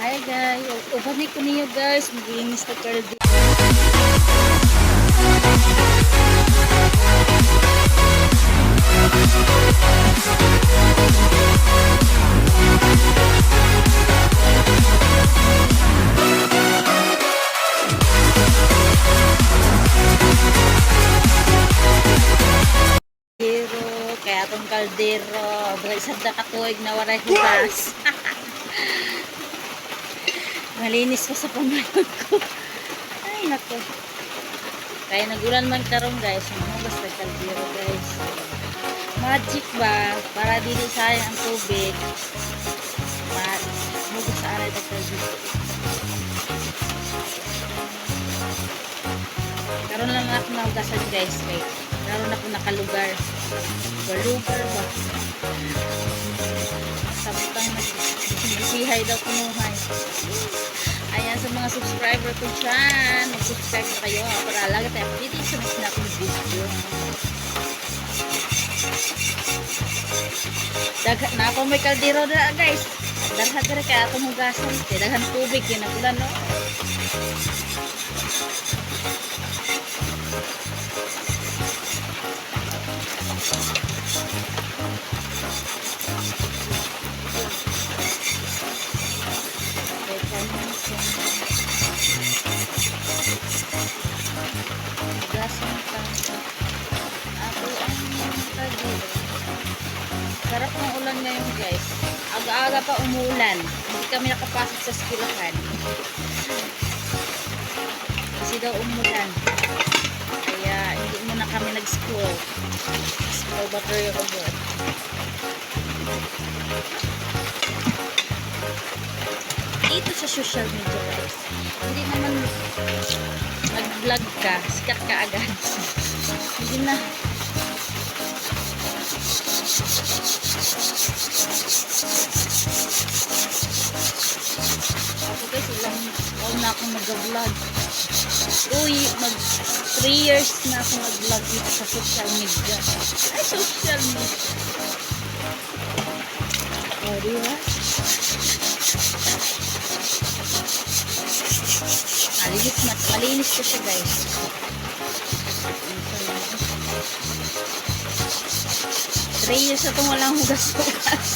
Hi guys, upanik ko niyo guys, maglinis na kaldi. Kaya itong kaldero, isang nakatuig na waray hugas. Malinis pa sa pamayon ko. Ay, nako. Kaya nagulan man karon guys, hugas na kaldero guys. Magic ba? Para dili sayang ang tubig. Hugas sa aray na kaldero. Karon lang ako nahugasan guys. Kaya karon ako nakalugar. Lugar ba? Samtang nagsisihay daw kunuhay. Ayan sa mga subscriber ko dyan. Mag-subscribe na kayo para lagi tayo updated sa next na akong video. Na ako may kaldero na guys. Darhat na rin kaya itong hugasan. Kaya daghan tubig. Yan ang ulan no. Sarap ng ulan ngayon guys. Aga-aga pa umulan. Hindi kami nakapasok sa eskwelahan. Kasi daw umulan. Kaya hindi muna kami nag-school. School battery over. Dito sa social media guys. Hindi naman nag-vlog ka. Sikat ka agad. Hindi na. Ako guys, ilang taon na akong nag-vlog. Uy, 3 years na akong nag-vlog dito sa social media. Ay, social media. O, diba? Malinis ko siya guys. 3 years na itong walang hugas-hugas.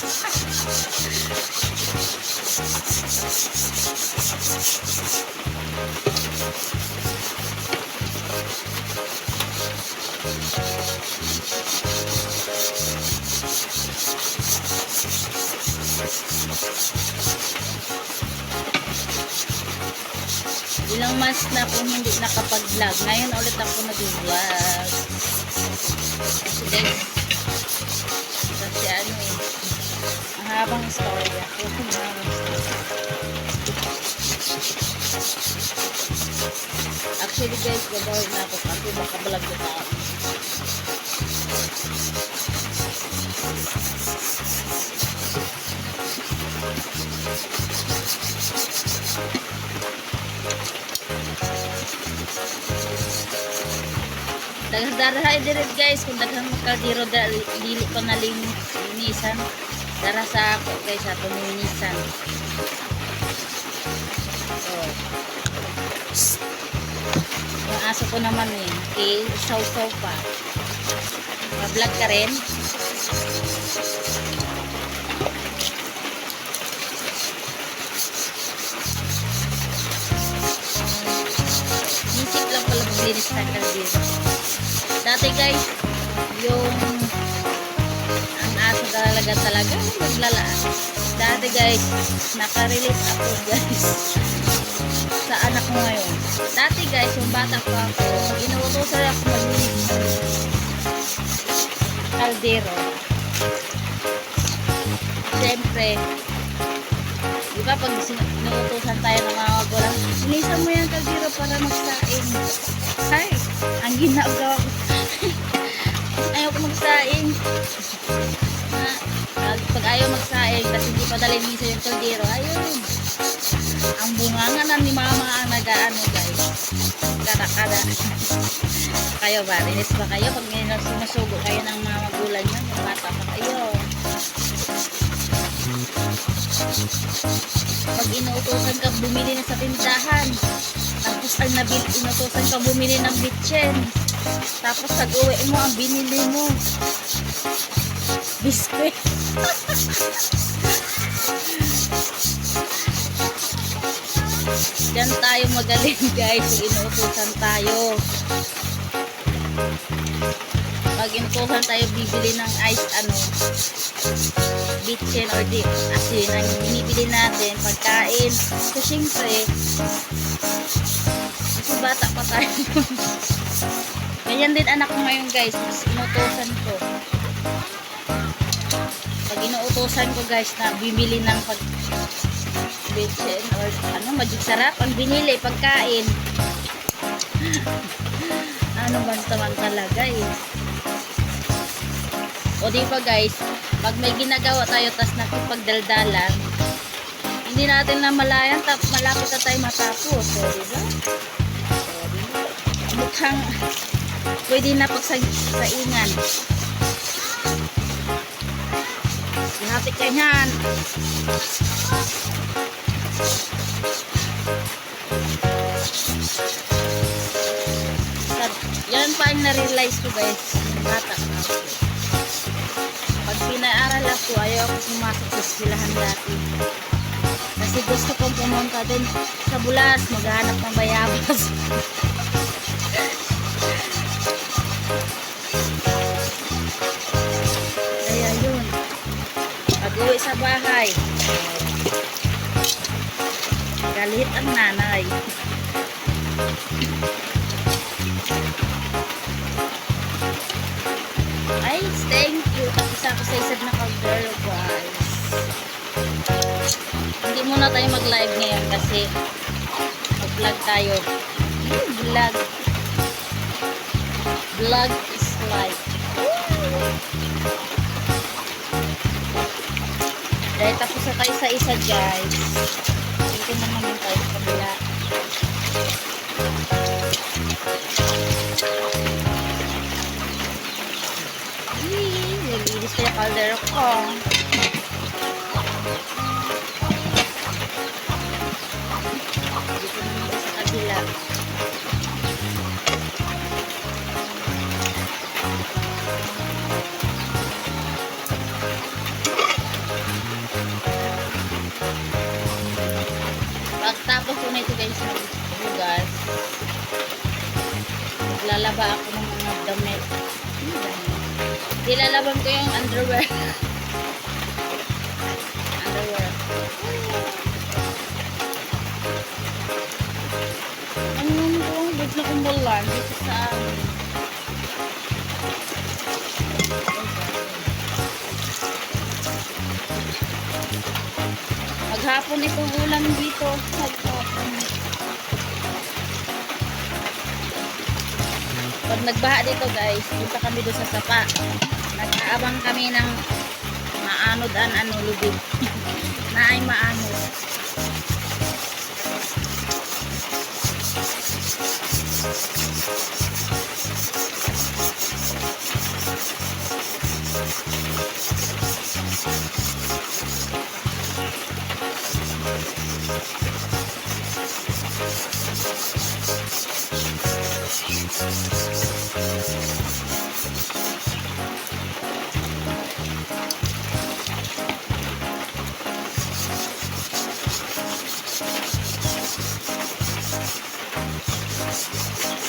Ilang months na akong hindi nakapag-vlog. Ngayon ulit ako nag-vlog. Kasi ano eh, ang habang istorya. Actually guys, gagawin na ako kasi makabalag na tao. Darahay direct guys, kung daghang makadiro dili pa nga linisan. Dara sa ako guys, sa tuminisan. Oh. Yung aso ko naman eh, saw-saw pa. Ma-vlog ka rin. Nisip lang pala maglinis na kaldero. Dati guys, yung ang aso talaga maglalaan. Dati guys, nakarelate ako guys sa anak ko ngayon. Dati guys, yung bata pa ako, inuutosan ako maglinis kaldero. Siyempre, di ba pag inuutosan tayo ng mga magulang, linisan mo yung kaldero para magsaing. Ay, ang ginagawa ko. Ayaw ko magsaing. Pag ayaw magsaing, kasi hindi pa dalinisan yung kaldero, ayun. Ang bunganga na ni mama ang nag-ano guys. Kada-kada. Kayo ba? Linis ba kayo? Pag may sinusugo kayo ng mga magulang nyo, yung bata pa kayo. Pag inuutosan ka bumili na sa tindahan, tapos ang inuutosan ka bumili ng bitchen, tapos pag-uwi mo ang binili mo biskwit. Diyan tayo magaling guys pag inuutosan tayo. Pag inuutosan tayo bibili ng ice bitchen or di asin ang binibili natin pagkain. So syempre kasi bata pa tayo. Ganyan din anak ko ngayon guys, mas inuutosan ko. Pag inuutosan ko guys na bibili ng bitchen or magic sarap ang binili pagkain. Ano man naman talaga eh. O di ba guys, pag may ginagawa tayo tas nakipagdaldalan, hindi natin na malayan malapit na tayo matapos. So di ba? Mukhang pwede na pagsaingan. Hati ka yan. Yan pa ang na-realize ko guys, bata ako. Pag pinaaral ako, ayaw ako pumasok sa eskwelahan dati. Kasi gusto kong pumunta din sa Bulas, maghanap ng bayabas. Kaya yun. Pag-uwi sa bahay, galit ang nanay. Ay, thank you. Tapos ako sa isad na kaldero guys. Hindi muna tayo mag-live ngayon kasi mag-vlog tayo. Vlog. Vlog is life. Dahil tapos na tayo sa isa guys. Dito na naman tayo sa kabila. Nilinis ko yung kaldero ko. Dito naman sa kabila. Pagtapos ko na ito guys magbugas, maglalaba ako ng mga damit. Dilalaban ko yung underwear. Ano naman ko? Ba't na kumbulan dito sa maghapon itong ulam dito. Maghapon. Pag nagbaha dito guys, punta kami doon sa sapa. Nag-aabang kami ng maanod lubid. Na ay maanod.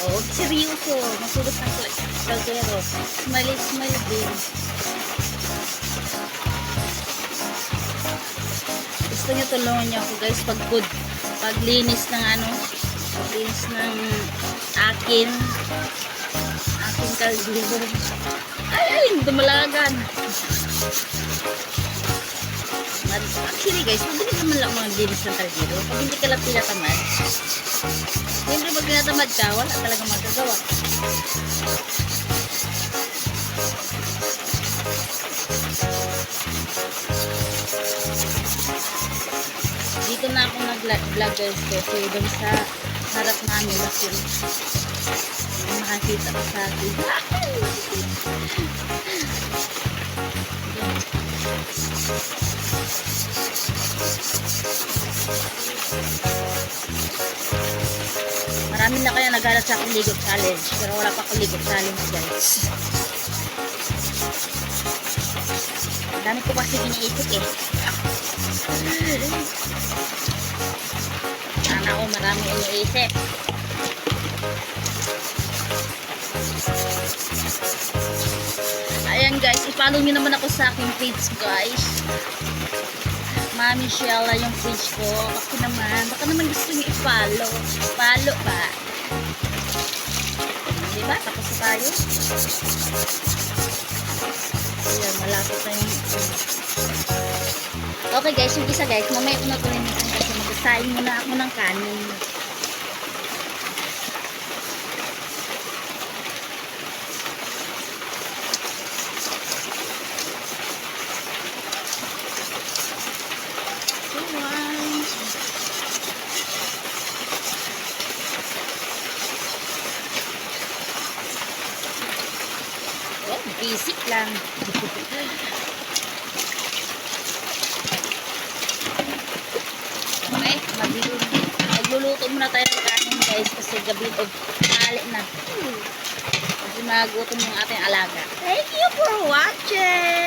Oh, seryoso. Masugot ng kaldero. Smile din. Gusto nyo tulungan nyo ako guys paglinis ng paglinis ng aking kaldero. Ay, dumalagan. Actually guys, mabilis naman lang mga linis ng kaldero. Pag hindi ka lang tinatamad. Siyempre pag tinatamad ka, wala talagang magagawa. Dito na ako nag-vlog guys kasi doon sa harap namin kasi makakita ko sa akin. Marami na kaya naghanap sa aking ligot challenge. Pero wala pa akong ligot challenge, guys. Ang dami ko kasi iniisip eh. Sana ako marami iniisip. Ayan guys, i-follow nyo naman ako sa aking page guys. Mami Shella yung page ko. Kasi naman, baka naman gusto nyo i-follow. Follow ba? Diba? Tapos na tayo. Ayan, malapit na yung... Okay guys, yung isa guys, mamaya ko na tuloy nito kasi mag-asahin muna ako ng kanin. Basic lang. Okay, magluluto muna tayo ng kanin guys kasi gabi o hali na. Kasi magutom yung ating alaga. Thank you for watching!